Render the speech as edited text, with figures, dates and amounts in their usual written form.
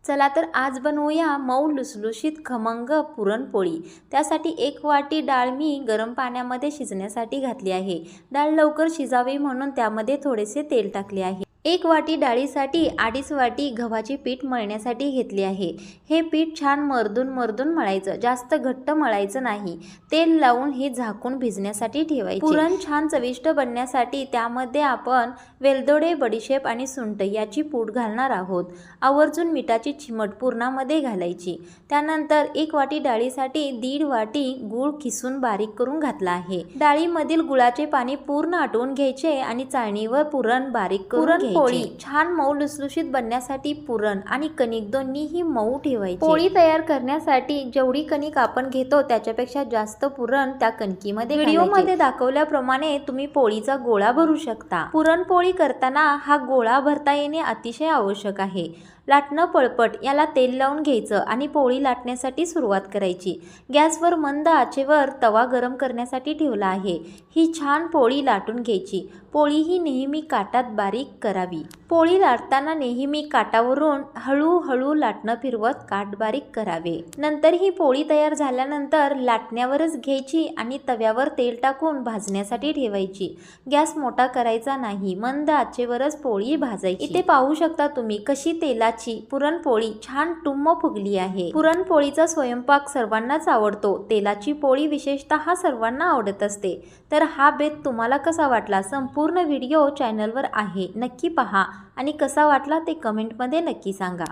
चला तर आज बनवूया मऊ लुसलुशीत खमंग पुरणपोळी। त्यासाठी 1 वाटी डाळ मी गरम पाण्यामध्ये शिजण्यासाठी घातली आहे। डाळ लवकर शिजावी म्हणून त्यामध्ये थोडेसे तेल टाकले आहे। 1 वाटी डाळीसाठी 2.5 वाटी गव्हाचे पीठ मळण्यासाठी घेतले आहे। हे पीठ छान मर्दून मळायचं, जास्त घट्ट मळायचं नाही। तेल लावून हे झाकून भिजण्यासाठी ठेवायचे। पुरण छान चविष्ट बनण्यासाठी त्यामध्ये आपण वेलदोडे, बडीशेप आणि सुंठ याची पूड घालणार आहोत। आवर्जून मिठाची चिमट पुरणामध्ये घालायची। त्यानंतर 1 वाटी डाळीसाठी 1.5 वाटी गूळ किसून बारीक करून घातला आहे। डाळीमधील गुळाचे पाणी पूर्ण आटवून घ्यायचे आणि चाळणीवर पुरण बारीक करून घ्यायचे। पोळी छान मऊ लुसलुशीत बनण्यासाठी पुरण आणि कणिक दोन्हीही मऊ ठेवायचे। पोळी तयार करण्यासाठी जेवढी कणिक आपण घेतो त्याच्यापेक्षा जास्त पुरण त्या कणकीमध्ये घालायचे। व्हिडिओमध्ये दाखवल्याप्रमाणे तुम्ही पोळीचा गोळा भरू शकता। पुरणपोळी करताना हा गोळा भरता येणे अतिशय आवश्यक आहे। लाटणं पळपट याला तेल लावून घ्यायचं आणि पोळी लाटण्यासाठी सुरुवात करायची। गॅसवर मंद आचेवर तवा गरम करण्यासाठी ठेवला आहे। ही छान पोळी लाटून घ्यायची। पोळी ही नेहमी काटात बारीक करावी। पोळी लाटताना नेहमी काटावरून हळूहळू लाटणं फिरवत काट बारीक करावे। नंतर ही पोळी तयार झाल्यानंतर लाटण्यावरच घ्यायची आणि तव्यावर तेल टाकून भाजण्यासाठी ठेवायची। गॅस मोठा करायचा नाही, मंद आचेवरच पोळी भाजायची। इथे पाहू शकता तुम्ही कशी तेलाची पुरणपोळी छान टुम्म फुगली आहे। पुरणपोळीचा स्वयंपाक सर्वांनाच आवडतो। तेलाची पोळी विशेषतः सर्वांना आवडत असते। तर हा बेत तुम्हाला कसा वाटला? संपूर्ण व्हिडिओ चॅनलवर आहे, नक्की पहा आणि कसा वाटला ते कमेंटमध्ये नक्की सांगा।